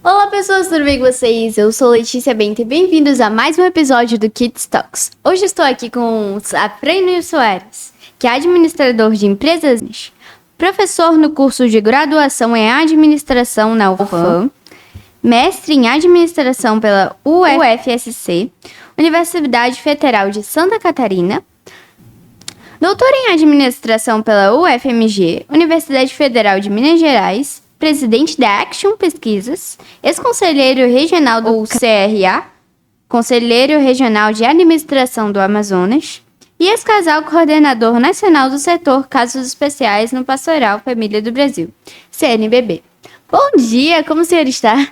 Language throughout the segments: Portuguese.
Olá pessoas, tudo bem com vocês? Eu sou Letícia Bento e bem-vindos a mais um episódio do Kids Talks. Hoje estou aqui com Afrânio Soares, que é administrador de empresas, professor no curso de graduação em administração na UFAM, mestre em administração pela UFSC, Universidade Federal de Santa Catarina, doutor em administração pela UFMG, Universidade Federal de Minas Gerais, presidente da Action Pesquisas, ex-conselheiro regional do CRA, conselheiro regional de administração do Amazonas e ex-casal coordenador nacional do setor Casos Especiais no Pastoral Família do Brasil, CNBB. Bom dia, como o senhor está?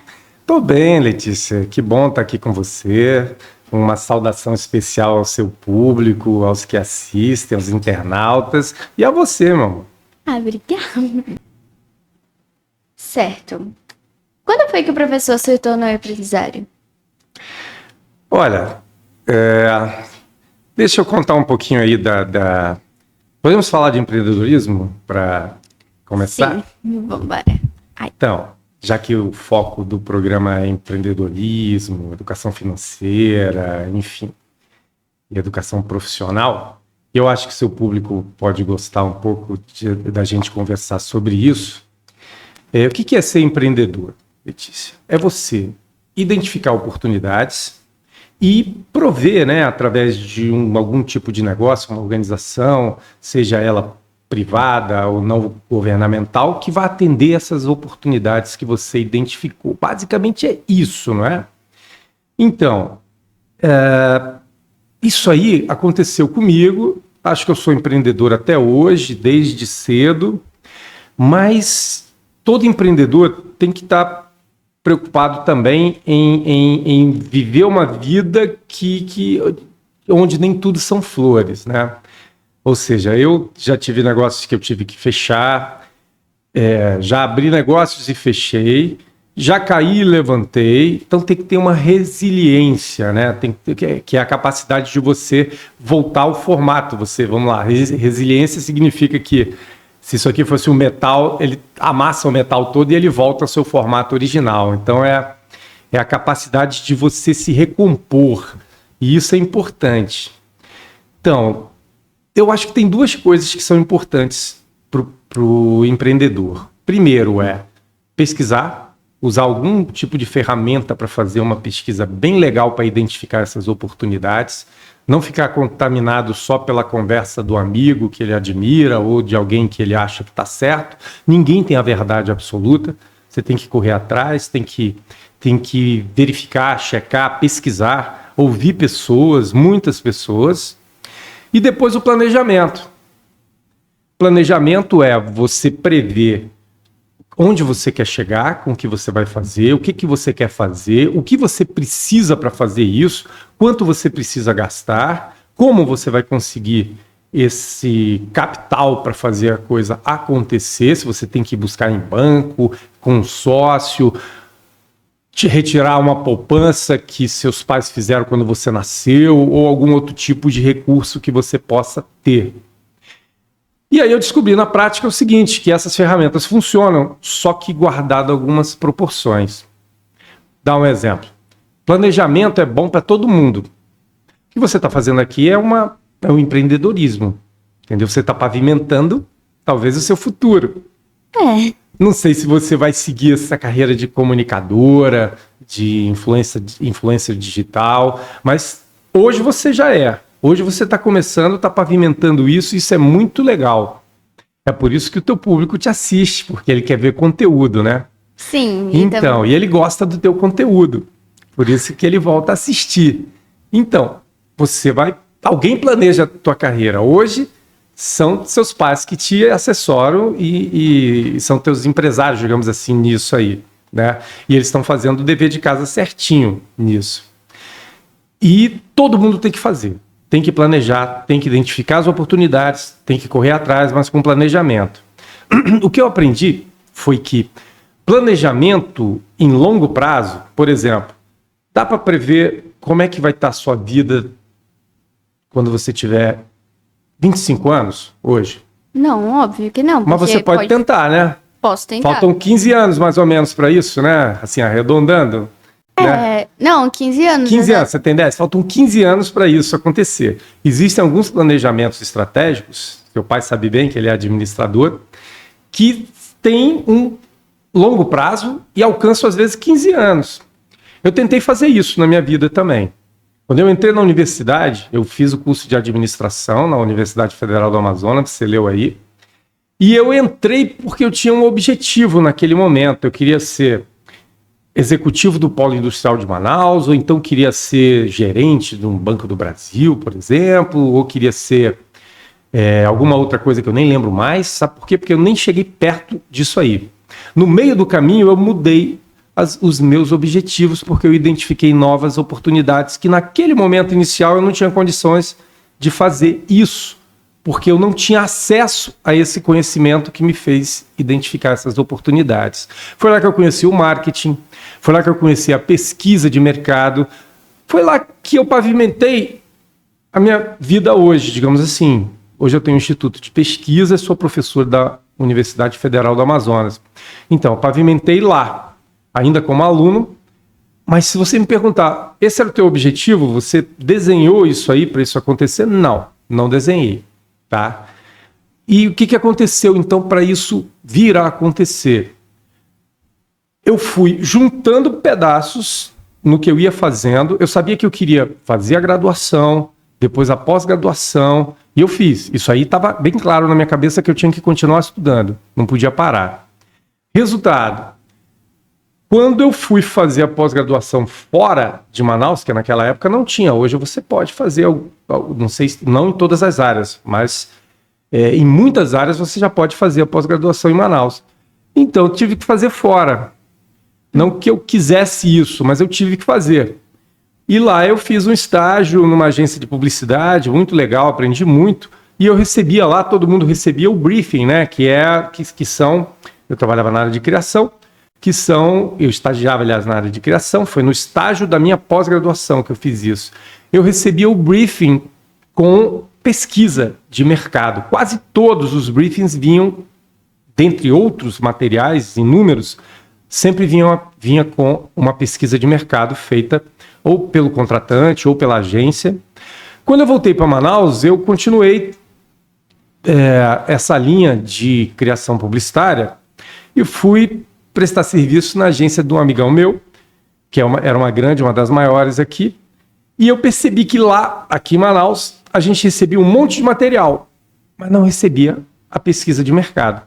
Tô bem, Letícia. Que bom estar aqui com você. Uma saudação especial ao seu público, aos que assistem, aos internautas e a você, meu amor. Obrigada. Certo. Quando foi que o professor se tornou empresário? Olha, deixa eu contar um pouquinho aí Podemos falar de empreendedorismo para começar? Sim, vamos embora. Então, já que o foco do programa é empreendedorismo, educação financeira, enfim, e educação profissional, eu acho que seu público pode gostar um pouco da gente conversar sobre isso. O que é ser empreendedor, Letícia? É você identificar oportunidades e prover, né, através de algum tipo de negócio, uma organização, seja ela privada ou não governamental, que vai atender essas oportunidades que você identificou. Basicamente é isso, não é? Então, isso aí aconteceu comigo. Acho que eu sou empreendedor até hoje, desde cedo, mas todo empreendedor tem que estar preocupado também em viver uma vida onde nem tudo são flores, né? Ou seja, eu já tive negócios que eu tive que fechar, já abri negócios e fechei, já caí e levantei, então tem que ter uma resiliência, né? Que é a capacidade de você voltar ao formato. Vamos lá, resiliência significa que se isso aqui fosse um metal, ele amassa o metal todo e ele volta ao seu formato original. Então é a capacidade de você se recompor, e isso é importante. Então, eu acho que tem duas coisas que são importantes para o empreendedor. Primeiro é pesquisar, usar algum tipo de ferramenta para fazer uma pesquisa bem legal para identificar essas oportunidades. Não ficar contaminado só pela conversa do amigo que ele admira ou de alguém que ele acha que está certo. Ninguém tem a verdade absoluta. Você tem que correr atrás, tem que verificar, checar, pesquisar, ouvir pessoas, muitas pessoas. E depois o planejamento. Planejamento é você prever onde você quer chegar, com o que você vai fazer, o que você quer fazer, o que você precisa para fazer isso, quanto você precisa gastar, como você vai conseguir esse capital para fazer a coisa acontecer, se você tem que buscar em banco, com um sócio, te retirar uma poupança que seus pais fizeram quando você nasceu, ou algum outro tipo de recurso que você possa ter. E aí eu descobri na prática o seguinte, que essas ferramentas funcionam, só que guardado algumas proporções. Dá um exemplo. Planejamento é bom para todo mundo. O que você está fazendo aqui é um empreendedorismo. Entendeu? Você está pavimentando, talvez, o seu futuro. Não sei se você vai seguir essa carreira de comunicadora, de influência digital, mas hoje você já é. Hoje você está começando, está pavimentando isso é muito legal. É por isso que o teu público te assiste, porque ele quer ver conteúdo, né? Sim. Então, e ele gosta do teu conteúdo. Por isso que ele volta a assistir. Então, alguém planeja a tua carreira. Hoje, são seus pais que te assessoram e são teus empresários, digamos assim, nisso aí, né? E eles estão fazendo o dever de casa certinho nisso. E todo mundo tem que fazer. Tem que planejar, tem que identificar as oportunidades, tem que correr atrás, mas com planejamento. O que eu aprendi foi que planejamento em longo prazo, por exemplo, dá para prever como é que vai estar a sua vida quando você tiver 25 anos hoje? Não, óbvio que não. Mas você pode tentar, né? Posso tentar. Faltam 15 anos, mais ou menos, para isso, né? Assim, arredondando. Né? Não, 15 anos. 15 anos, você tem 10? Faltam 15 anos para isso acontecer. Existem alguns planejamentos estratégicos, seu pai sabe bem que ele é administrador, que tem um longo prazo e alcançam, às vezes, 15 anos. Eu tentei fazer isso na minha vida também. Quando eu entrei na universidade, eu fiz o curso de administração na Universidade Federal do Amazonas, você leu aí, e eu entrei porque eu tinha um objetivo naquele momento. Eu queria ser executivo do Polo Industrial de Manaus, ou então queria ser gerente de um Banco do Brasil, por exemplo, ou queria ser alguma outra coisa que eu nem lembro mais. Sabe por quê? Porque eu nem cheguei perto disso aí. No meio do caminho, eu mudei os meus objetivos, porque eu identifiquei novas oportunidades que naquele momento inicial eu não tinha condições de fazer isso, porque eu não tinha acesso a esse conhecimento que me fez identificar essas oportunidades. Foi lá que eu conheci o marketing, foi lá que eu conheci a pesquisa de mercado, foi lá que eu pavimentei a minha vida hoje, digamos assim. Hoje eu tenho um instituto de pesquisa, sou professor da Universidade Federal do Amazonas. Então, eu pavimentei lá, ainda como aluno, mas se você me perguntar, esse era o teu objetivo? Você desenhou isso aí para isso acontecer? Não desenhei. Tá? E o que aconteceu então para isso vir a acontecer? Eu fui juntando pedaços no que eu ia fazendo. Eu sabia que eu queria fazer a graduação, depois a pós-graduação, e eu fiz. Isso aí estava bem claro na minha cabeça que eu tinha que continuar estudando, não podia parar. Resultado, quando eu fui fazer a pós-graduação fora de Manaus, que naquela época não tinha, hoje você pode fazer, não sei, não em todas as áreas, mas em muitas áreas você já pode fazer a pós-graduação em Manaus. Então eu tive que fazer fora. Não que eu quisesse isso, mas eu tive que fazer. E lá eu fiz um estágio numa agência de publicidade, muito legal, aprendi muito, e eu recebia lá, todo mundo recebia o briefing, né? Que são, eu trabalhava na área de criação, eu estagiava, aliás, na área de criação, foi no estágio da minha pós-graduação que eu fiz isso. Eu recebia o briefing com pesquisa de mercado. Quase todos os briefings vinham, dentre outros materiais inúmeros, sempre vinha com uma pesquisa de mercado feita ou pelo contratante ou pela agência. Quando eu voltei para Manaus, eu continuei essa linha de criação publicitária e fui prestar serviço na agência de um amigão meu, que era uma das maiores aqui, e eu percebi que lá, aqui em Manaus, a gente recebia um monte de material, mas não recebia a pesquisa de mercado.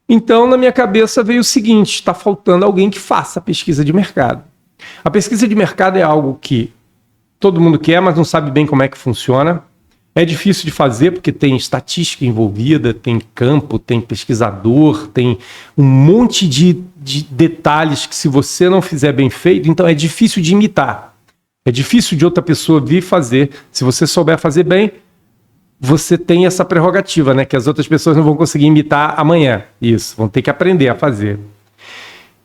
Então, na minha cabeça veio o seguinte, está faltando alguém que faça a pesquisa de mercado. A pesquisa de mercado é algo que todo mundo quer, mas não sabe bem como é que funciona. É difícil de fazer porque tem estatística envolvida, tem campo, tem pesquisador, tem um monte de detalhes que se você não fizer bem feito, então é difícil de imitar. É difícil de outra pessoa vir fazer. Se você souber fazer bem, você tem essa prerrogativa, né? Que as outras pessoas não vão conseguir imitar amanhã. Isso, vão ter que aprender a fazer.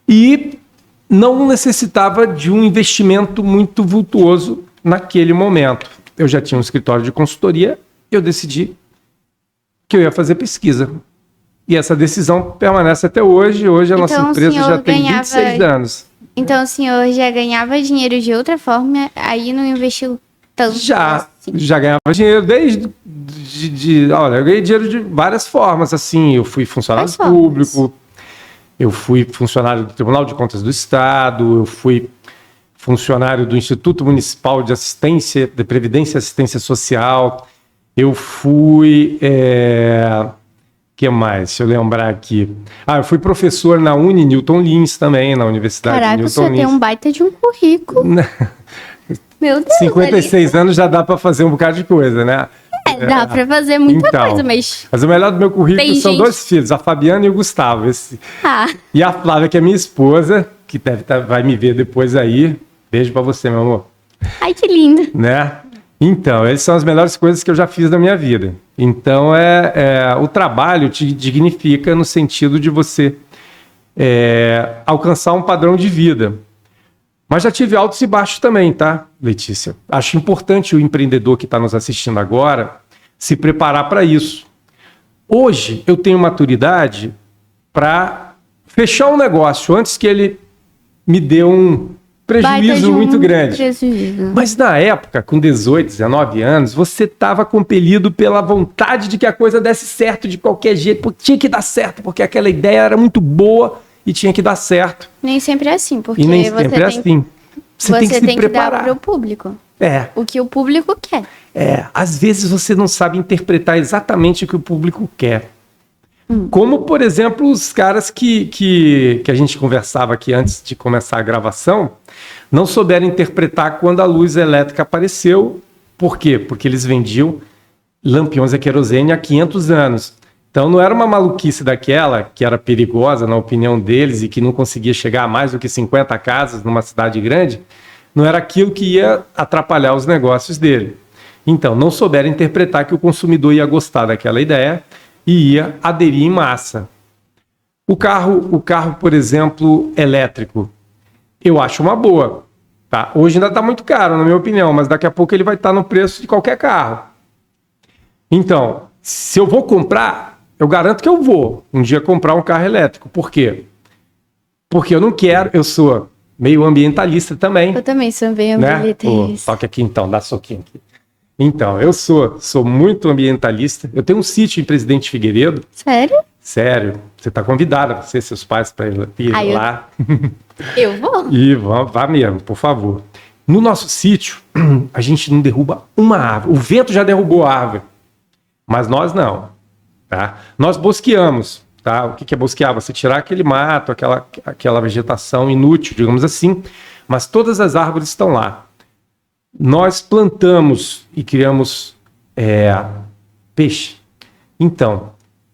E não necessitava de um investimento muito vultuoso naquele momento. Eu já tinha um escritório de consultoria e eu decidi que eu ia fazer pesquisa. E essa decisão permanece até hoje. Hoje a nossa empresa já tem 26 anos. Então o senhor já ganhava dinheiro de outra forma, aí não investiu tanto? Já ganhava dinheiro desde... Olha, eu ganhei dinheiro de várias formas, assim. Eu fui funcionário público, eu fui funcionário do Tribunal de Contas do Estado, eu fui funcionário do Instituto Municipal de Previdência e Assistência Social, eu fui... que mais? Deixa eu lembrar aqui. Eu fui professor na Newton Lins também, na Universidade de Newton Lins. Caraca, você tem um baita de um currículo. Meu Deus, 56 anos já dá para fazer um bocado de coisa, né? Dá para fazer muita coisa, mas... Mas o melhor do meu currículo são dois filhos, a Fabiana e o Gustavo. E a Flávia, que é minha esposa, que vai me ver depois aí. Beijo para você, meu amor. Ai, que lindo. Né? Então, essas são as melhores coisas que eu já fiz na minha vida. Então, o trabalho te dignifica no sentido de você alcançar um padrão de vida. Mas já tive altos e baixos também, tá, Letícia? Acho importante o empreendedor que está nos assistindo agora se preparar para isso. Hoje, eu tenho maturidade para fechar um negócio antes que ele me dê um prejuízo muito grande. Prejuízo. Mas na época, com 18, 19 anos, você estava compelido pela vontade de que a coisa desse certo de qualquer jeito, porque tinha que dar certo, porque aquela ideia era muito boa e tinha que dar certo. Nem sempre é assim, porque E nem sempre é assim. Você tem que se dar preparar. para o público. É. O que o público quer. Às vezes você não sabe interpretar exatamente o que o público quer. Como, por exemplo, os caras que a gente conversava aqui antes de começar a gravação, não souberam interpretar quando a luz elétrica apareceu. Por quê? Porque eles vendiam lampiões a querosene há 500 anos. Então não era uma maluquice daquela que era perigosa, na opinião deles, e que não conseguia chegar a mais do que 50 casas numa cidade grande. Não era aquilo que ia atrapalhar os negócios dele. Então, não souberam interpretar que o consumidor ia gostar daquela ideia e ia aderir em massa. O carro, por exemplo, elétrico, eu acho uma boa. Tá? Hoje ainda está muito caro, na minha opinião, mas daqui a pouco ele vai estar no preço de qualquer carro. Então, se eu vou comprar, eu garanto que eu vou um dia comprar um carro elétrico. Por quê? Porque eu não quero, eu sou meio ambientalista também. Eu também sou meio ambientalista. Toque aqui então, dá soquinho aqui. Então, eu sou muito ambientalista. Eu tenho um sítio em Presidente Figueiredo. Sério? Sério. Você está convidada, você e seus pais, para ir lá. Eu vou. E vá mesmo, por favor. No nosso sítio, a gente não derruba uma árvore. O vento já derrubou a árvore, mas nós não. Tá? Nós bosqueamos. Tá? O que é bosquear? Você tirar aquele mato, aquela vegetação inútil, digamos assim, mas todas as árvores estão lá. Nós plantamos e criamos peixe. Então,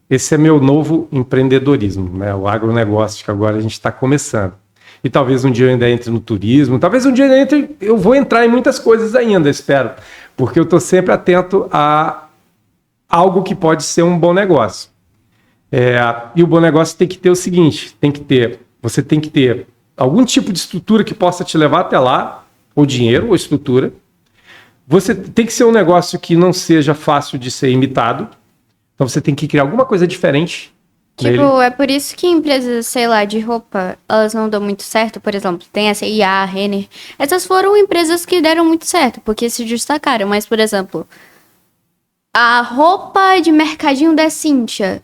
esse é meu novo empreendedorismo, né? O agronegócio, que agora a gente está começando. E talvez um dia eu ainda entre no turismo, talvez um dia eu vou entrar em muitas coisas ainda, espero, porque eu estou sempre atento a algo que pode ser um bom negócio. E o bom negócio tem que ter o seguinte, você tem que ter algum tipo de estrutura que possa te levar até lá, ou dinheiro, ou estrutura. Você tem que ser um negócio que não seja fácil de ser imitado. Então você tem que criar alguma coisa diferente. Tipo, nele. é por isso que empresas, sei lá, de roupa, elas não dão muito certo. Por exemplo, tem a C&A, a Renner. Essas foram empresas que deram muito certo, porque se destacaram. Mas, por exemplo, a roupa de mercadinho da Cíntia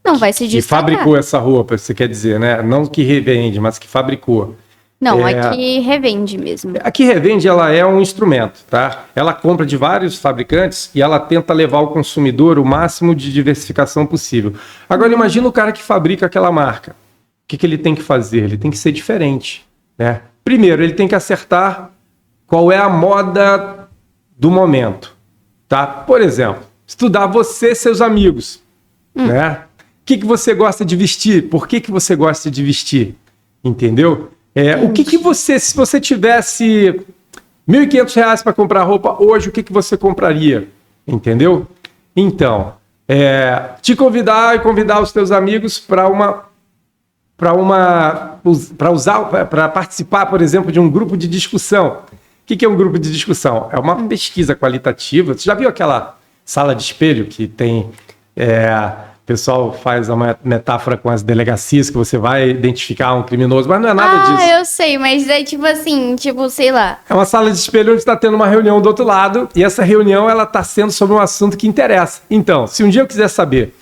não vai se Que destacar. fabricou essa roupa, você quer dizer, né? Não que revende, mas que fabricou. Não, aqui revende mesmo. A que revende, ela é um instrumento, tá? Ela compra de vários fabricantes e ela tenta levar ao consumidor o máximo de diversificação possível. Agora, imagina o cara que fabrica aquela marca. O que ele tem que fazer? Ele tem que ser diferente, né? Primeiro, ele tem que acertar qual é a moda do momento, tá? Por exemplo, estudar você e seus amigos, né? O que você gosta de vestir? Por que você gosta de vestir? Entendeu? O que você, se você tivesse R$1.500 para comprar roupa hoje, o que você compraria? Entendeu? Então, te convidar e convidar os teus amigos para participar, por exemplo, de um grupo de discussão. O que é um grupo de discussão? É uma pesquisa qualitativa. Você já viu aquela sala de espelho que tem... O pessoal faz uma metáfora com as delegacias que você vai identificar um criminoso, mas não é nada disso. Ah, eu sei, mas é tipo assim, sei lá. É uma sala de espelho onde está tendo uma reunião do outro lado e essa reunião ela está sendo sobre um assunto que interessa. Então, se um dia eu quiser saber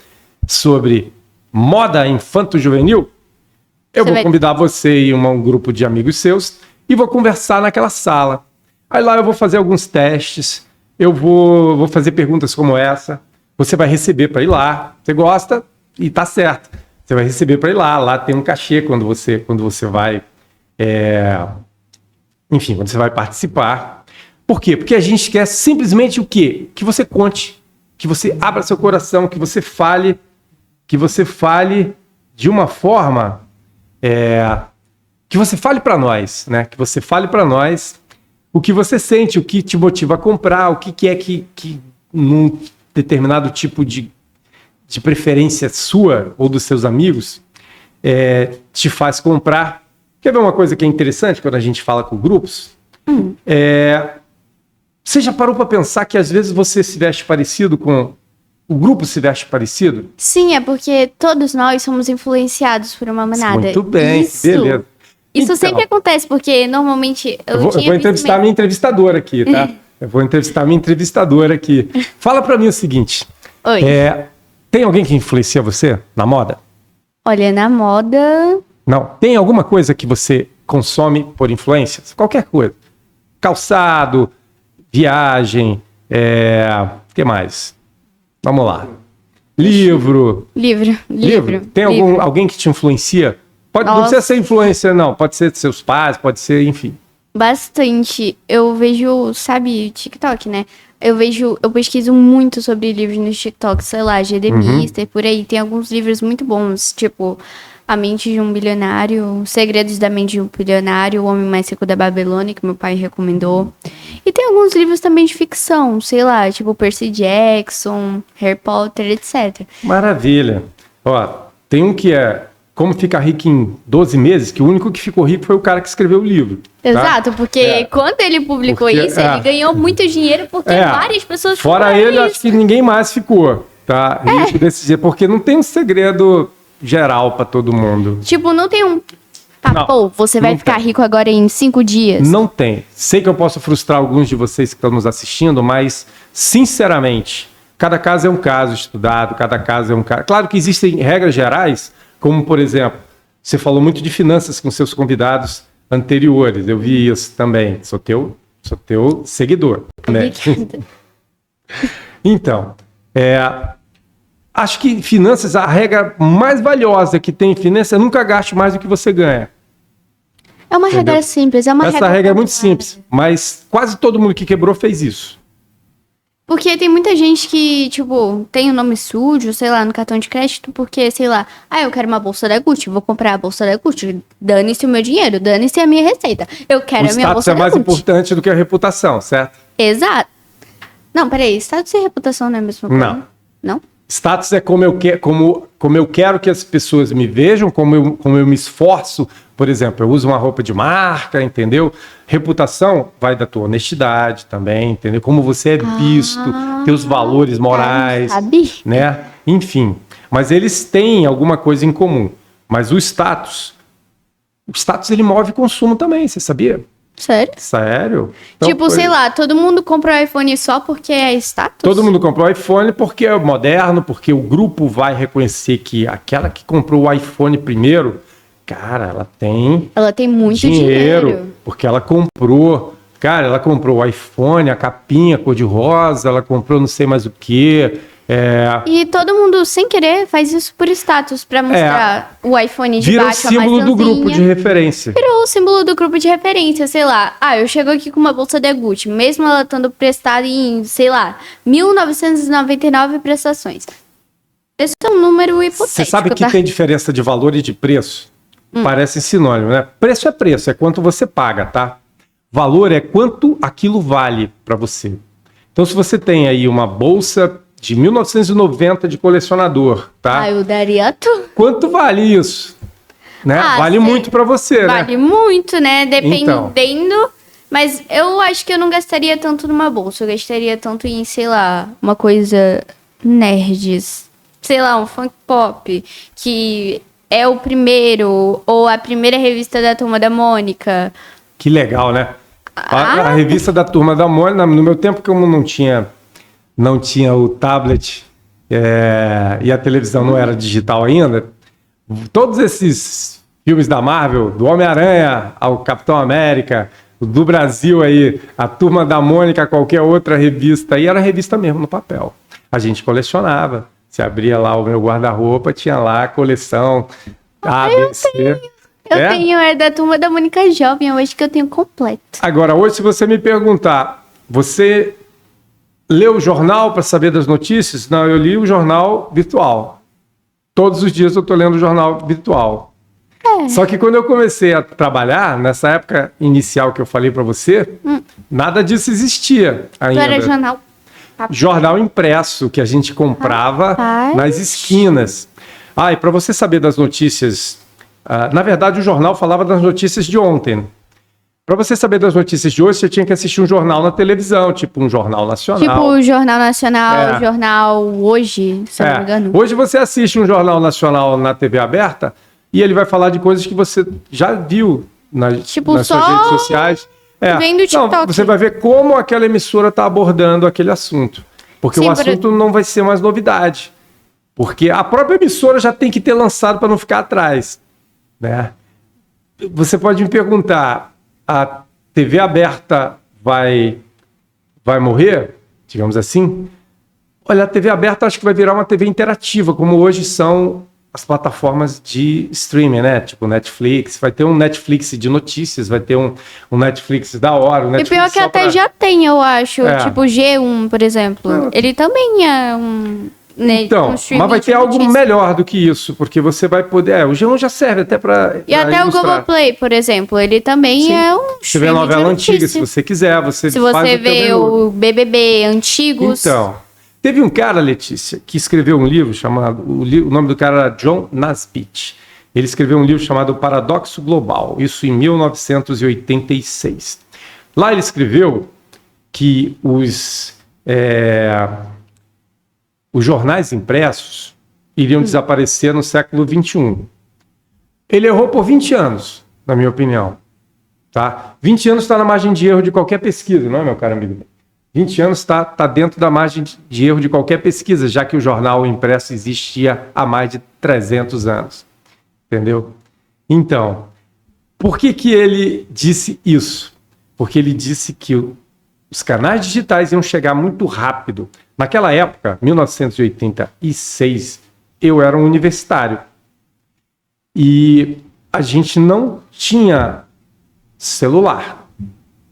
sobre moda infanto-juvenil, eu vou convidar você e um grupo de amigos seus e vou conversar naquela sala. Aí lá eu vou fazer alguns testes, eu vou fazer perguntas como essa. Você vai receber para ir lá. Você gosta e tá certo. Você vai receber para ir lá. Lá tem um cachê quando você vai... Enfim, quando você vai participar. Por quê? Porque a gente quer simplesmente o quê? Que você conte, que você abra seu coração, que você fale de uma forma... que você fale para nós, né? Que você fale para nós o que você sente, o que te motiva a comprar, o que é que num determinado tipo de preferência sua ou dos seus amigos te faz comprar. Quer ver uma coisa que é interessante quando a gente fala com grupos? Você já parou para pensar que às vezes você se veste parecido com o grupo se veste parecido? Sim, é porque todos nós somos influenciados por uma manada. Muito bem, beleza. Isso Então, sempre acontece, porque normalmente eu vou entrevistar mesmo. minha entrevistadora aqui, tá? Eu vou entrevistar minha entrevistadora aqui. Fala pra mim o seguinte. Oi. Tem alguém que influencia você na moda? Olha, na moda... Não. Tem alguma coisa que você consome por influências? Qualquer coisa. Calçado, viagem, o que mais? Vamos lá. Livro. Tem alguém que te influencia? Não precisa ser influencer, não. Pode ser seus pais, pode ser, enfim. Bastante. Eu vejo, sabe, TikTok, né? Eu pesquiso muito sobre livros no TikTok, sei lá, GD Mister, por aí. Tem alguns livros muito bons, tipo A Mente de um Bilionário, Segredos da Mente de um Bilionário, O Homem Mais Rico da Babilônia, que meu pai recomendou. E tem alguns livros também de ficção, sei lá, tipo Percy Jackson, Harry Potter, etc. Maravilha. Ó, tem um que é Como Ficar Rico em 12 Meses, que o único que ficou rico foi o cara que escreveu o livro. Exato, porque quando ele publicou isso, ele ganhou muito dinheiro porque várias pessoas fora ele, acho que ninguém mais ficou, tá? Rico desse jeito, porque não tem um segredo geral pra todo mundo. Tipo, não tem um... você vai ficar rico agora em 5 dias. Não tem. Sei que eu posso frustrar alguns de vocês que estão nos assistindo, mas, sinceramente, cada caso é um caso estudado, cada caso é um caso... Claro que existem regras gerais, como, por exemplo, você falou muito de finanças com seus convidados anteriores. Eu vi isso também. Sou teu seguidor. Né? Então, acho que finanças, a regra mais valiosa que tem em finanças é nunca gaste mais do que você ganha. É uma regra simples, Essa regra é muito simples, mas quase todo mundo que quebrou fez isso. Porque tem muita gente que, tipo, tem o nome sujo, sei lá, no cartão de crédito, porque, sei lá, eu quero uma bolsa da Gucci, vou comprar a bolsa da Gucci, dane-se o meu dinheiro, dane-se a minha receita. Eu quero a minha bolsa da Gucci. O status é mais importante do que a reputação, certo? Exato. Não, peraí, status e reputação não é a mesma coisa? Não? Status é como eu quero que as pessoas me vejam, como eu me esforço. Por exemplo, eu uso uma roupa de marca, entendeu? Reputação vai da tua honestidade também, entendeu? Como você é visto, teus valores morais, né? Enfim, mas eles têm alguma coisa em comum. Mas o status ele move consumo também, você sabia? Sério? Então, tipo, sei lá, todo mundo compra o iPhone só porque é status? Todo mundo comprou o iPhone porque é moderno, porque o grupo vai reconhecer que aquela que comprou o iPhone primeiro, cara, ela tem muito dinheiro. Porque ela comprou o iPhone, a capinha cor-de-rosa, ela comprou não sei mais o quê. E todo mundo, sem querer, faz isso por status, pra mostrar o iPhone de baixo, a maçãzinha. Virou o símbolo do grupo de referência. Virou o símbolo do grupo de referência, sei lá. Eu chego aqui com uma bolsa da Gucci, mesmo ela estando prestada em, sei lá, 1.999 prestações. Esse é um número hipotético, Você sabe que tem diferença de valor e de preço? Parece sinônimo, né? Preço, é quanto você paga, tá? Valor é quanto aquilo vale pra você. Então, se você tem aí uma bolsa de 1990 de colecionador, tá? Eu daria tudo. Quanto vale isso? Né? Vale muito pra você, né? Vale muito, né? Dependendo. Mas eu acho que eu não gastaria tanto numa bolsa. Eu gastaria tanto em, sei lá, uma coisa nerds. Sei lá, um funk pop. Que é o primeiro. Ou a primeira revista da Turma da Mônica. Que legal, né? A revista da Turma da Mônica, no meu tempo, como não tinha o tablet e a televisão não era digital ainda, todos esses filmes da Marvel, do Homem-Aranha ao Capitão América, do Brasil aí, a Turma da Mônica, qualquer outra revista aí, era revista mesmo no papel. A gente colecionava. Você abria lá o meu guarda-roupa, tinha lá a coleção A, B, C. Eu tenho, da Turma da Mônica Jovem, eu acho que eu tenho completo. Agora, hoje, se você me perguntar, você leu o jornal para saber das notícias? Não, eu li o jornal virtual. Todos os dias eu estou lendo o jornal virtual. Só que quando eu comecei a trabalhar, nessa época inicial que eu falei para você, nada disso existia ainda. Era jornal? Jornal impresso, que a gente comprava nas esquinas. E para você saber das notícias... na verdade, o jornal falava das notícias de ontem. Para você saber das notícias de hoje, você tinha que assistir um jornal na televisão, tipo um jornal nacional. Tipo o Jornal Nacional, Jornal Hoje, se eu não me engano. Hoje você assiste um jornal nacional na TV aberta e ele vai falar de coisas que você já viu nas suas redes sociais. Vendo o TikTok. Não, você vai ver como aquela emissora está abordando aquele assunto. Porque o assunto não vai ser mais novidade. Porque a própria emissora já tem que ter lançado para não ficar atrás. Né? Você pode me perguntar, a TV aberta vai morrer? Digamos assim? Olha, a TV aberta acho que vai virar uma TV interativa, como hoje são as plataformas de streaming, né? Tipo Netflix, vai ter um Netflix de notícias, vai ter um Netflix da hora. Um Netflix e pior que até já tem, eu acho. Tipo G1, por exemplo. Ele também é um... Então, mas vai ter algo melhor do que isso, porque você vai poder... o G1 já serve até para E até ilustrar. O Globoplay, por exemplo, ele também é um streaming. Você vê a novela antiga, se você quiser. Se você vê o BBB antigos... Então, teve um cara, Letícia, que escreveu um livro chamado... O nome do cara era John Naisbitt. Ele escreveu um livro chamado Paradoxo Global, isso em 1986. Lá ele escreveu que os jornais impressos iriam desaparecer no século XXI. Ele errou por 20 anos, na minha opinião. Tá? 20 anos está na margem de erro de qualquer pesquisa, não é, meu caro amigo? 20 anos está dentro da margem de erro de qualquer pesquisa, já que o jornal impresso existia há mais de 300 anos. Entendeu? Então, por que ele disse isso? Porque ele disse que os canais digitais iam chegar muito rápido. Naquela época, 1986, eu era um universitário. E a gente não tinha celular.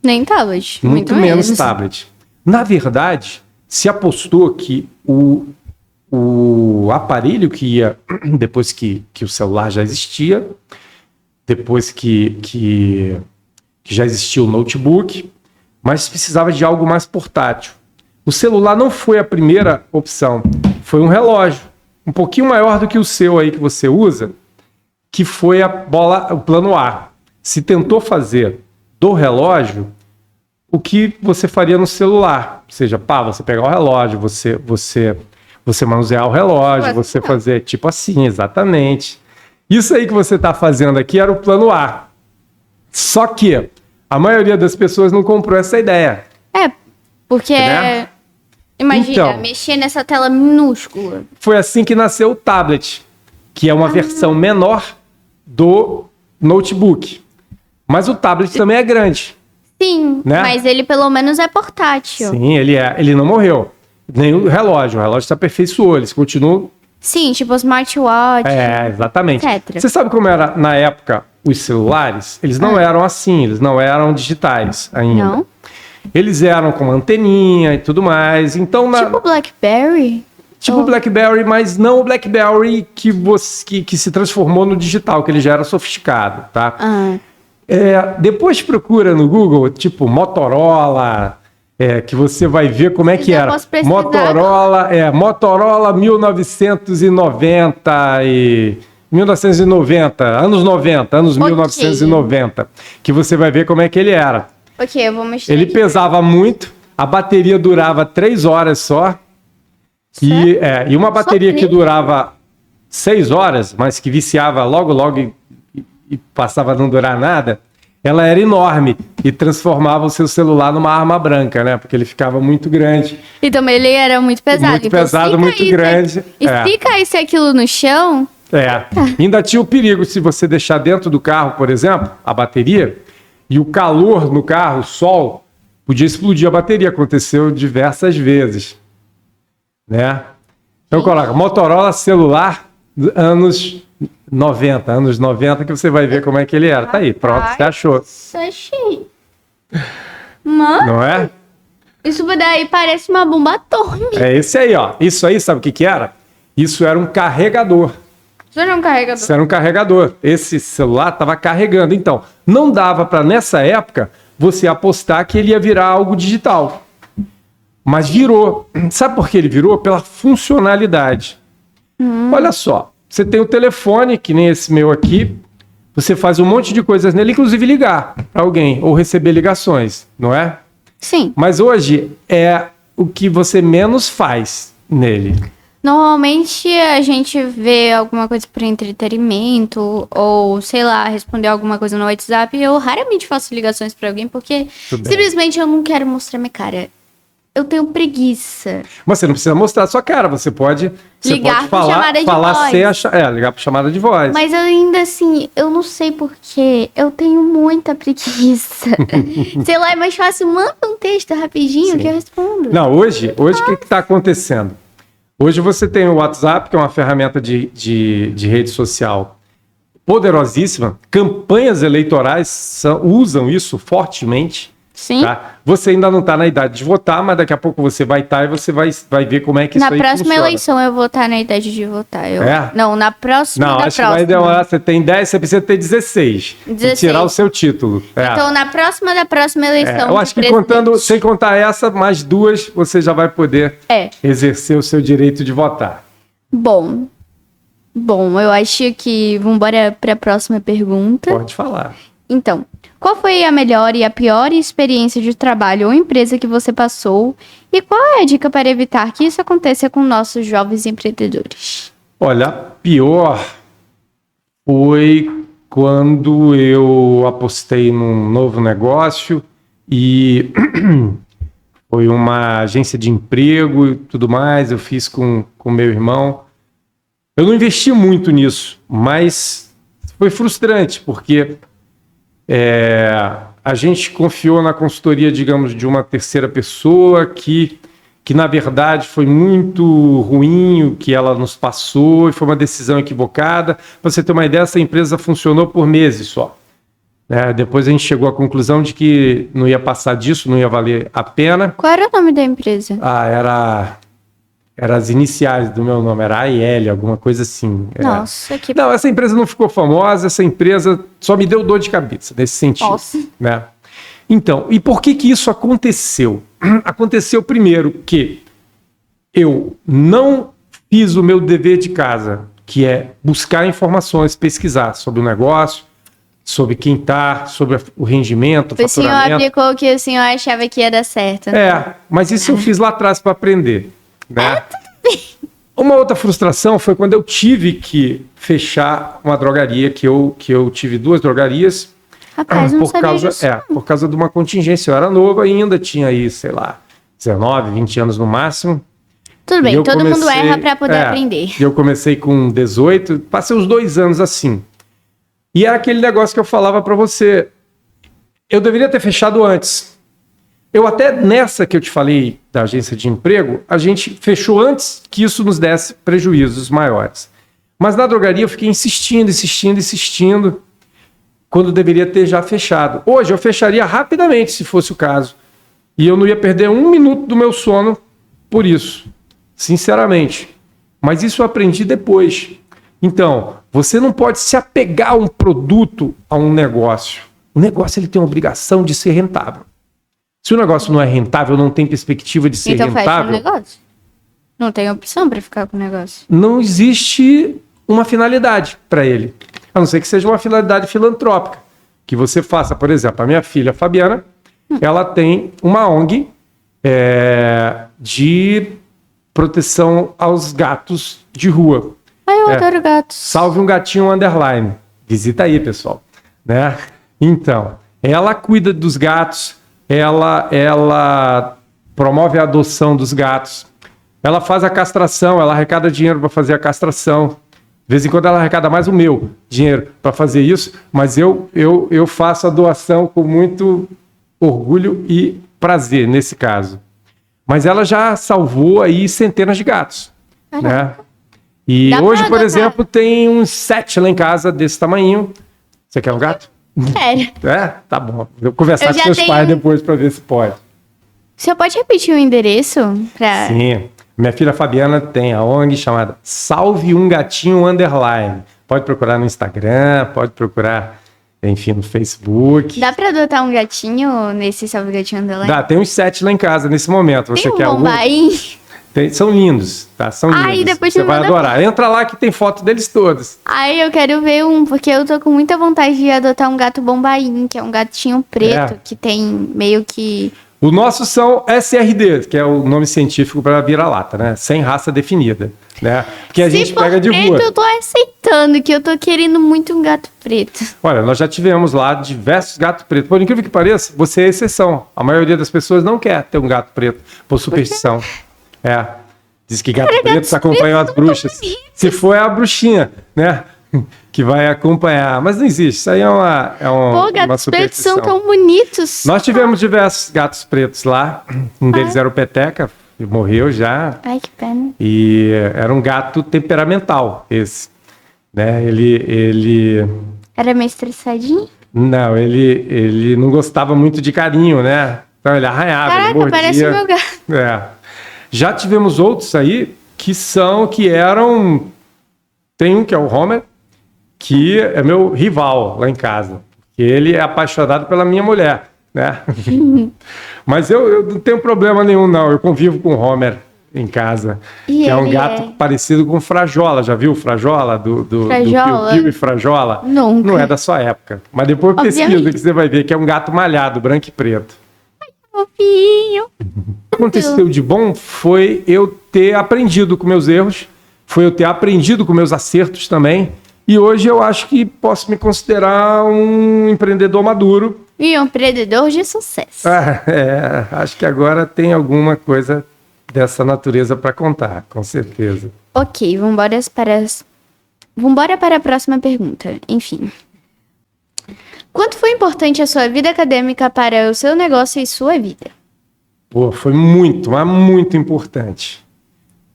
Nem tablet. Muito menos tablet. Na verdade, se apostou que o aparelho que ia, depois que o celular já existia, depois que já existia o notebook, mas precisava de algo mais portátil. O celular não foi a primeira opção, foi um relógio, um pouquinho maior do que o seu aí que você usa, que foi o plano A. Se tentou fazer do relógio o que você faria no celular, ou seja, você pegar o relógio, você manusear o relógio, você fazer tipo assim, exatamente. Isso aí que você está fazendo aqui era o plano A. Só que a maioria das pessoas não comprou essa ideia. Porque... Imagina, mexer nessa tela minúscula. Foi assim que nasceu o tablet, que é uma versão menor do notebook. Mas o tablet também é grande. Sim, né? Mas ele pelo menos é portátil. Sim, ele não morreu. Nem o relógio se aperfeiçoou, eles continuam... Sim, tipo o smartwatch. Exatamente. Etc. Você sabe como era na época os celulares? Eles não eram assim, eles não eram digitais ainda. Não? Eles eram com anteninha e tudo mais. Então, tipo BlackBerry? Tipo BlackBerry, mas não o BlackBerry que se transformou no digital, que ele já era sofisticado, tá? Depois procura no Google, tipo Motorola, que você vai ver como é que era. Motorola 1990 e... 1990, anos 1990, que você vai ver como é que ele era. Eu vou mexer. Ele pesava muito, a bateria durava 3 horas só. E uma bateria que durava 6 horas, mas que viciava logo e passava a não durar nada, ela era enorme e transformava o seu celular numa arma branca, né? Porque ele ficava muito grande. E também ele era muito pesado. Muito pesado, muito grande. E se caísse aquilo no chão... Ainda tinha o perigo, se você deixar dentro do carro, por exemplo, a bateria... E o calor no carro, o sol, podia explodir a bateria. Aconteceu diversas vezes. Né? Então coloca Motorola celular anos 90, que você vai ver como é que ele era. Tá aí, pronto, você achou. Achei. Mano, não é? Isso daí parece uma bomba atômica. É esse aí, ó. Isso aí, sabe o que era? Isso era um carregador. Isso era um carregador? Isso era um carregador. Esse celular estava carregando. Então, não dava para, nessa época, você apostar que ele ia virar algo digital. Mas virou. Sabe por que ele virou? Pela funcionalidade. Olha só. Você tem o telefone, que nem esse meu aqui. Você faz um monte de coisas nele, inclusive ligar para alguém ou receber ligações, não é? Sim. Mas hoje é o que você menos faz nele. Normalmente a gente vê alguma coisa por entretenimento ou, sei lá, responder alguma coisa no WhatsApp. Eu raramente faço ligações pra alguém porque simplesmente eu não quero mostrar minha cara. Eu tenho preguiça. Mas você não precisa mostrar a sua cara, você pode Ligar por falar, chamada de falar voz. sem ligar por chamada de voz. Mas ainda assim, eu não sei porquê. Eu tenho muita preguiça. Sei lá, é mais fácil. Manda um texto rapidinho Sim. que eu respondo. Não, hoje o que está acontecendo? Hoje você tem o WhatsApp, que é uma ferramenta de rede social poderosíssima. Campanhas eleitorais usam isso fortemente. Sim. Tá? Você ainda não está na idade de votar, mas daqui a pouco você vai estar e você vai ver como é que isso aí funciona. Na próxima eleição eu vou estar na idade de votar. Não, na próxima Não, acho que vai demorar. Você tem 10, você precisa ter 16. 16. E tirar o seu título. Então, na próxima da próxima eleição. Eu acho que sem contar essa, mais 2, você já vai poder exercer o seu direito de votar. Bom, eu acho que vamos embora para a próxima pergunta. Pode falar. Então, qual foi a melhor e a pior experiência de trabalho ou empresa que você passou? E qual é a dica para evitar que isso aconteça com nossos jovens empreendedores? Olha, a pior foi quando eu apostei num novo negócio e foi uma agência de emprego e tudo mais, eu fiz com meu irmão. Eu não investi muito nisso, mas foi frustrante, porque a gente confiou na consultoria, digamos, de uma terceira pessoa que na verdade foi muito ruim o que ela nos passou e foi uma decisão equivocada. Para você ter uma ideia, essa empresa funcionou por meses só. Depois a gente chegou à conclusão de que não ia passar disso, não ia valer a pena. Qual era o nome da empresa? Era as iniciais do meu nome, era AIL, alguma coisa assim. Nossa, que... Não, essa empresa não ficou famosa, essa empresa só me deu dor de cabeça nesse sentido. Nossa. Né? Então, e por que isso aconteceu? Aconteceu primeiro que eu não fiz o meu dever de casa, que é buscar informações, pesquisar sobre o negócio, sobre quem está, sobre o rendimento, o faturamento. O senhor aplicou o que o senhor achava que ia dar certo. Né? Mas isso eu fiz lá atrás para aprender. Né? Uma outra frustração foi quando eu tive que fechar uma drogaria, que eu tive 2 drogarias. Rapaz, não sabia disso. Por causa de uma contingência. Eu era novo ainda, tinha aí, sei lá, 19, 20 anos no máximo. Tudo bem, todo mundo erra para poder aprender. E eu comecei com 18, passei uns 2 anos assim. E era aquele negócio que eu falava para você, eu deveria ter fechado antes. Eu até nessa que eu te falei da agência de emprego, a gente fechou antes que isso nos desse prejuízos maiores. Mas na drogaria eu fiquei insistindo, quando deveria ter já fechado. Hoje eu fecharia rapidamente, se fosse o caso. E eu não ia perder 1 minuto do meu sono por isso, sinceramente. Mas isso eu aprendi depois. Então, você não pode se apegar a um produto, a um negócio. O negócio ele tem a obrigação de ser rentável. Se o negócio não é rentável, não tem perspectiva de ser rentável... Então fecha o negócio. Não tem opção para ficar com o negócio. Não existe uma finalidade para ele. A não ser que seja uma finalidade filantrópica. Que você faça, por exemplo, a minha filha Fabiana, ela tem uma ONG de proteção aos gatos de rua. Eu adoro gatos. Salve um gatinho underline. Visita aí, pessoal. Né? Então, ela cuida dos gatos... Ela promove a adoção dos gatos. Ela faz a castração, ela arrecada dinheiro para fazer a castração. De vez em quando ela arrecada mais o meu dinheiro para fazer isso, mas eu faço a doação com muito orgulho e prazer nesse caso. Mas ela já salvou aí centenas de gatos. Né? E hoje, por exemplo, tem uns 7 lá em casa desse tamanhinho. Você quer um gato? Sério? Tá bom. Vou conversar com seus pais depois para ver se pode. O senhor pode repetir o endereço? Sim. Minha filha Fabiana tem a ONG chamada Salve um Gatinho Underline. Pode procurar no Instagram, pode procurar, enfim, no Facebook. Dá para adotar um gatinho nesse Salve Gatinho Underline? Dá, tem uns 7 lá em casa nesse momento. Você tem quer um Bombaim? São lindos, tá? São lindos. Ai, depois você me vai manda adorar. Entra lá que tem foto deles todos. Aí eu quero ver porque eu tô com muita vontade de adotar um gato bombaim, que é um gatinho preto, que tem meio que... O nosso são SRD, que é o nome científico para vira-lata, né? Sem raça definida, né? Porque a gente pega de preto, rua. eu tô aceitando, que eu tô querendo muito um gato preto. Olha, nós já tivemos lá diversos gatos pretos. Por incrível que pareça, você é exceção. A maioria das pessoas não quer ter um gato preto, por superstição. Diz que gato preto acompanha as bruxas. Se for, é a bruxinha, né? Que vai acompanhar. Mas não existe. Isso aí é uma gatos pretos superstição. são tão bonitos. Nós tivemos diversos gatos pretos lá. Um deles era o Peteca, morreu já. Ai, que pena. E era um gato temperamental, esse. Né? Ele... Era meio estressadinho? Não, ele não gostava muito de carinho, né? Então ele arranhava, Caraca, ele mordia. parece o meu gato. Já tivemos outros aí que eram... Tem um que é o Homer, que é meu rival lá em casa. Ele é apaixonado pela minha mulher, né? Mas eu não tenho problema nenhum, não. Eu convivo com o Homer em casa. Que é um gato parecido com o Frajola. Já viu o Frajola? Do Piu-Piu e Frajola? Nunca. Não é da sua época. Mas depois pesquisa que você vai ver que é um gato malhado, branco e preto. Fofinho. O que aconteceu de bom foi eu ter aprendido com meus erros, foi eu ter aprendido com meus acertos também. E hoje eu acho que posso me considerar um empreendedor maduro. E um empreendedor de sucesso. Acho que agora tem alguma coisa dessa natureza para contar, com certeza. Ok, vambora para a próxima pergunta. Enfim. Quanto foi importante a sua vida acadêmica para o seu negócio e sua vida? Pô, foi muito, mas muito importante.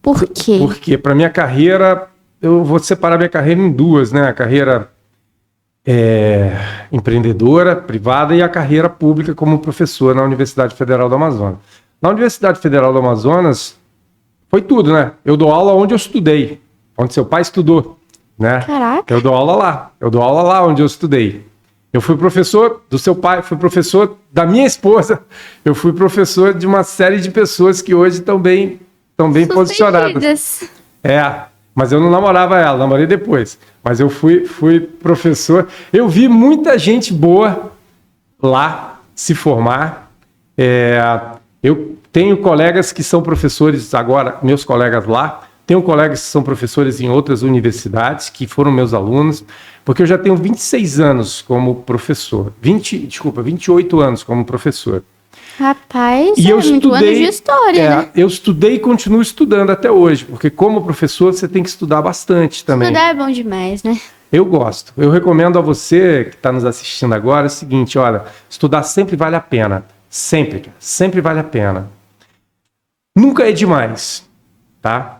Por quê? Porque para minha carreira, eu vou separar minha carreira em duas, né? A carreira empreendedora, privada, e a carreira pública como professor na Universidade Federal do Amazonas. Na Universidade Federal do Amazonas, foi tudo, né? Eu dou aula onde eu estudei, onde seu pai estudou, né? Caraca. Eu dou aula lá onde eu estudei. Eu fui professor do seu pai, fui professor da minha esposa, eu fui professor de uma série de pessoas que hoje estão bem posicionadas. Mas eu não namorava ela, namorei depois. Mas eu fui professor. Eu vi muita gente boa lá se formar. Eu tenho colegas que são professores agora, meus colegas lá. Tenho colegas que são professores em outras universidades, que foram meus alunos, porque eu já tenho 26 anos como professor. 28 anos como professor. Rapaz, e eu muito anos de história, né? Eu estudei e continuo estudando até hoje, porque como professor você tem que estudar bastante também. Estudar é bom demais, né? Eu gosto. Eu recomendo a você que está nos assistindo agora o seguinte, olha, estudar sempre vale a pena. Sempre vale a pena. Nunca é demais, tá?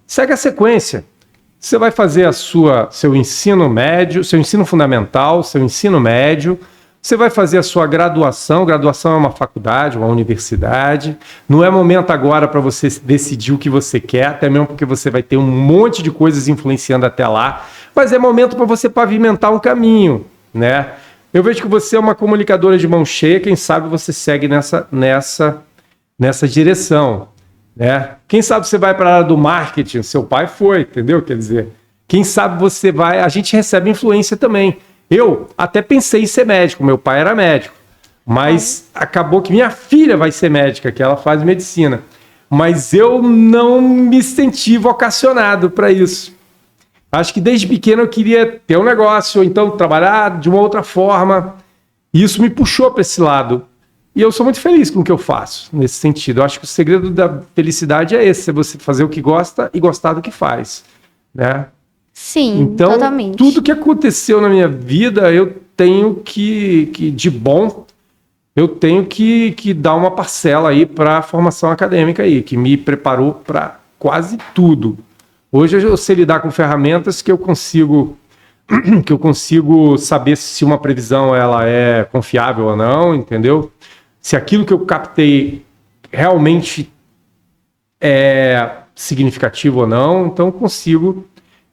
Segue a sequência. Você vai fazer seu ensino médio, seu ensino fundamental, seu ensino médio. Você vai fazer a sua graduação. Graduação é uma faculdade, uma universidade. Não é momento agora para você decidir o que você quer, até mesmo porque você vai ter um monte de coisas influenciando até lá. Mas é momento para você pavimentar um caminho, né? Eu vejo que você é uma comunicadora de mão cheia. Quem sabe você segue nessa direção, né? Quem sabe você vai para a área do marketing. Seu pai foi, entendeu? Quer dizer, quem sabe você vai... A gente recebe influência também. Eu até pensei em ser médico, meu pai era médico, mas acabou que minha filha vai ser médica, que ela faz medicina. Mas eu não me senti vocacionado para isso. Acho que desde pequeno eu queria ter um negócio, ou então trabalhar de uma outra forma. E isso me puxou para esse lado. E eu sou muito feliz com o que eu faço, nesse sentido. Eu acho que o segredo da felicidade é esse, é você fazer o que gosta e gostar do que faz, né? Sim, então, totalmente. Tudo que aconteceu na minha vida, eu tenho que de bom, eu tenho que dar uma parcela aí para a formação acadêmica aí, que me preparou para quase tudo. Hoje eu sei lidar com ferramentas que eu consigo saber se uma previsão ela é confiável ou não, entendeu? Se aquilo que eu captei realmente é significativo ou não, então eu consigo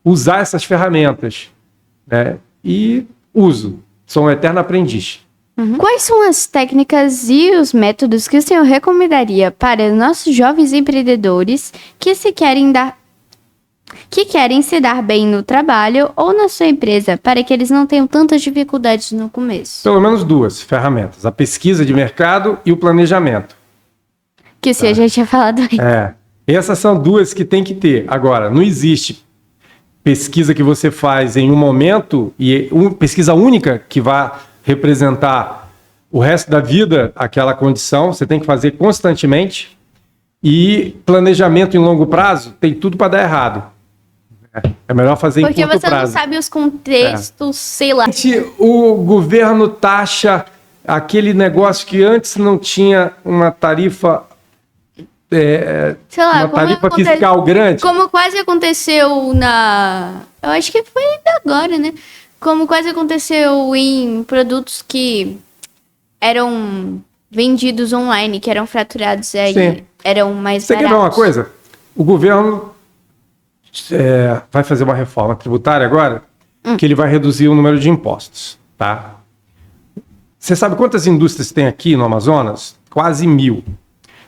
usar essas ferramentas, né? E uso. Sou um eterno aprendiz. Quais são as técnicas e os métodos que o senhor recomendaria para nossos jovens empreendedores que querem se dar bem no trabalho ou na sua empresa, para que eles não tenham tantas dificuldades no começo? Pelo menos duas ferramentas: a pesquisa de mercado e o planejamento. Que o senhor já tinha falado aí. Essas são duas que tem que ter. Agora, não existe pesquisa que você faz em um momento e pesquisa única que vai representar o resto da vida aquela condição. Você tem que fazer constantemente. E planejamento em longo prazo tem tudo para dar errado. É melhor fazer em curto prazo. Porque você não sabe os contextos, sei lá. O governo taxa aquele negócio que antes não tinha uma tarifa, sei lá, uma tarifa fiscal grande. Como quase aconteceu eu acho que foi ainda agora, né? Como quase aconteceu em produtos que eram vendidos online, que eram fraturados aí, Sim. eram mais Você baratos. quer ver uma coisa? O governo vai fazer uma reforma tributária agora, que ele vai reduzir o número de impostos, tá? Você sabe quantas indústrias tem aqui no Amazonas? Quase 1.000.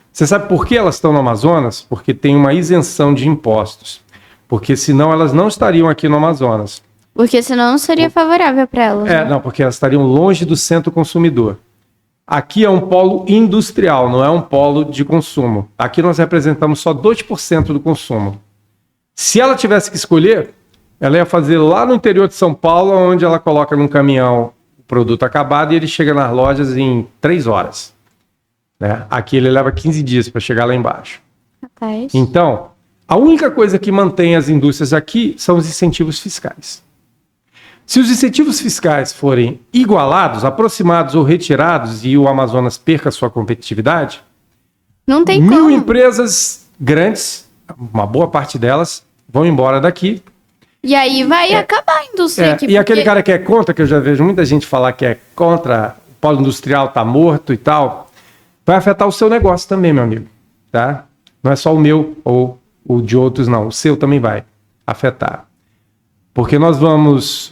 Você sabe por que elas estão no Amazonas? Porque tem uma isenção de impostos. Porque senão elas não estariam aqui no Amazonas. Porque senão não seria favorável para elas. Né? Não, porque elas estariam longe do centro consumidor. Aqui é um polo industrial, não é um polo de consumo. Aqui nós representamos só 2% do consumo. Se ela tivesse que escolher, ela ia fazer lá no interior de São Paulo, onde ela coloca num caminhão o produto acabado e ele chega nas lojas em 3 horas. Né? Aqui ele leva 15 dias para chegar lá embaixo. Rapaz. Então, a única coisa que mantém as indústrias aqui são os incentivos fiscais. Se os incentivos fiscais forem igualados, aproximados ou retirados e o Amazonas perca sua competitividade, não tem 1.000 como. empresas grandes, uma boa parte delas, vão embora daqui. E aí vai acabar a indústria aqui. E aquele cara que é contra, que eu já vejo muita gente falar que é contra, o polo industrial está morto e tal, vai afetar o seu negócio também, meu amigo. Tá? Não é só o meu ou o de outros, não. O seu também vai afetar. Porque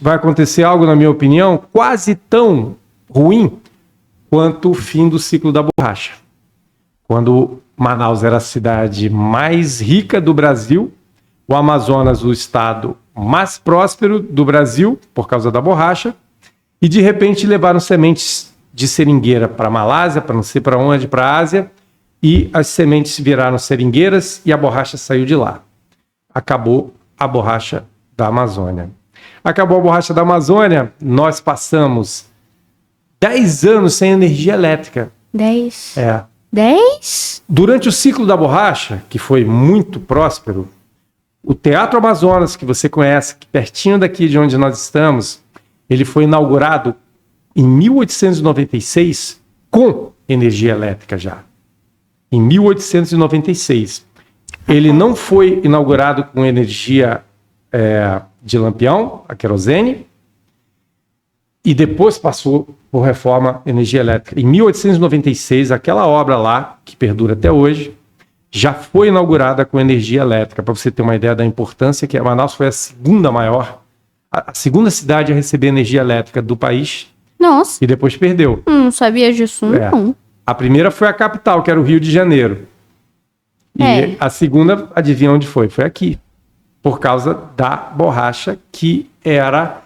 vai acontecer algo, na minha opinião, quase tão ruim quanto o fim do ciclo da borracha. Quando Manaus era a cidade mais rica do Brasil, o Amazonas o estado mais próspero do Brasil, por causa da borracha, e de repente levaram sementes de seringueira para a Malásia, para não sei para onde, para a Ásia, e as sementes viraram seringueiras e a borracha saiu de lá. Acabou a borracha da Amazônia. Acabou a borracha da Amazônia, nós passamos 10 anos sem energia elétrica. 10? 10? Durante o ciclo da borracha, que foi muito próspero, o Teatro Amazonas, que você conhece, pertinho daqui de onde nós estamos, ele foi inaugurado em 1896 com energia elétrica já. Em 1896. Ele não foi inaugurado com energia de lampião, a querosene, e depois passou por reforma energia elétrica. Em 1896, aquela obra lá, que perdura até hoje, já foi inaugurada com energia elétrica, para você ter uma ideia da importância, que Manaus foi a segunda maior, a segunda cidade a receber energia elétrica do país. Nossa. E depois perdeu. Não sabia disso, não. A primeira foi a capital, que era o Rio de Janeiro. E a segunda, adivinha onde foi? Foi aqui. Por causa da borracha, que era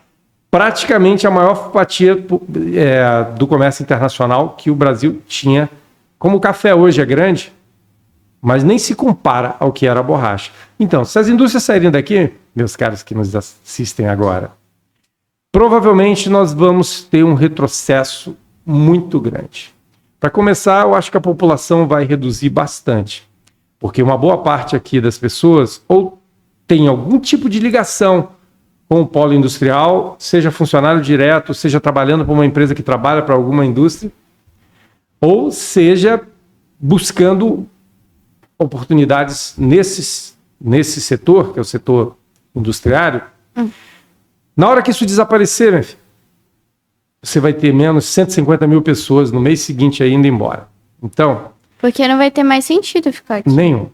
praticamente a maior fatia do comércio internacional que o Brasil tinha. Como o café hoje é grande, mas nem se compara ao que era a borracha. Então, se as indústrias saírem daqui, meus caros que nos assistem agora, provavelmente nós vamos ter um retrocesso muito grande. Para começar, eu acho que a população vai reduzir bastante, porque uma boa parte aqui das pessoas ou tem algum tipo de ligação com o polo industrial, seja funcionário direto, seja trabalhando para uma empresa que trabalha para alguma indústria, ou seja buscando oportunidades nesse setor, que é o setor industriário. Na hora que isso desaparecer, meu filho, você vai ter menos 150 mil pessoas no mês seguinte aí indo embora. Então... Porque não vai ter mais sentido ficar aqui. Nenhum.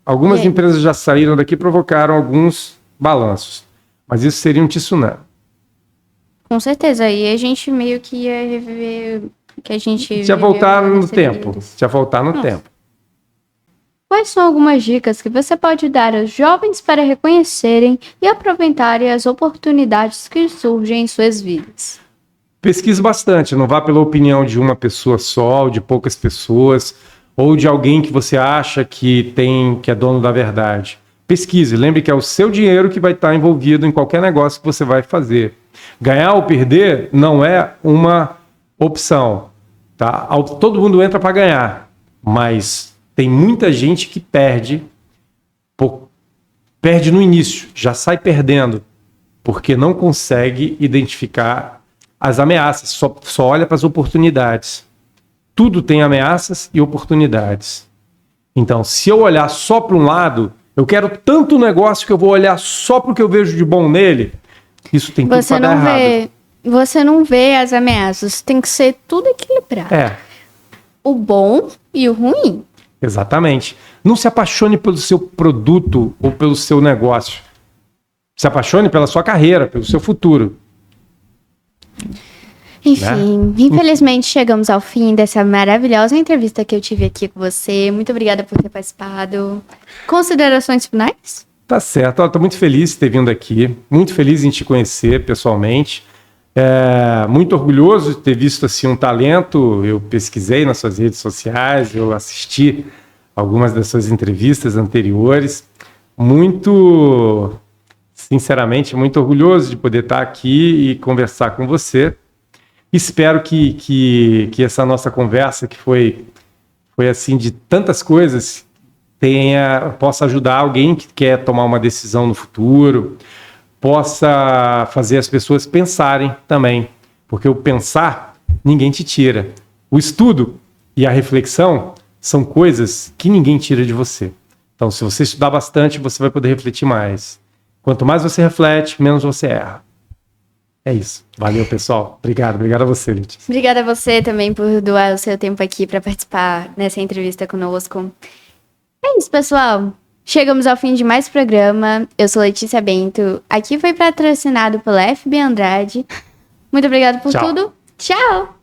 Algumas empresas já saíram daqui e provocaram alguns balanços. Mas isso seria um tsunami. Com certeza. E a gente meio que ia reviver o que a gente Já voltar no nesse tempo. vírus. Já voltar no tempo. Quais são algumas dicas que você pode dar aos jovens para reconhecerem e aproveitarem as oportunidades que surgem em suas vidas? Pesquise bastante, não vá pela opinião de uma pessoa só, ou de poucas pessoas, ou de alguém que você acha que é dono da verdade. Pesquise, lembre que é o seu dinheiro que vai estar envolvido em qualquer negócio que você vai fazer. Ganhar ou perder não é uma opção, tá? Todo mundo entra para ganhar, mas tem muita gente que perde no início, já sai perdendo, porque não consegue identificar as ameaças, só olha para as oportunidades. Tudo tem ameaças e oportunidades. Então, se eu olhar só para um lado, eu quero tanto negócio que eu vou olhar só para o que eu vejo de bom nele, isso tem tudo para dar errado. Você não vê as ameaças, tem que ser tudo equilibrado. O bom e o ruim. Exatamente. Não se apaixone pelo seu produto ou pelo seu negócio. Se apaixone pela sua carreira, pelo seu futuro. Enfim, infelizmente chegamos ao fim dessa maravilhosa entrevista que eu tive aqui com você. Muito obrigada por ter participado. Considerações finais? Tá certo. Estou muito feliz de ter vindo aqui. Muito feliz em te conhecer pessoalmente. Muito orgulhoso de ter visto assim, um talento. Eu pesquisei nas suas redes sociais, eu assisti algumas das suas entrevistas anteriores. Sinceramente, muito orgulhoso de poder estar aqui e conversar com você. Espero que essa nossa conversa, que foi assim de tantas coisas, possa ajudar alguém que quer tomar uma decisão no futuro, possa fazer as pessoas pensarem também, porque o pensar ninguém te tira. O estudo e a reflexão são coisas que ninguém tira de você. Então, se você estudar bastante, você vai poder refletir mais. Quanto mais você reflete, menos você erra. É isso. Valeu, pessoal. Obrigado a você, Letícia. Obrigada a você também por doar o seu tempo aqui para participar nessa entrevista conosco. É isso, pessoal. Chegamos ao fim de mais programa. Eu sou Letícia Bento. Aqui foi patrocinado pela FB Andrade. Muito obrigada por tudo. Tchau!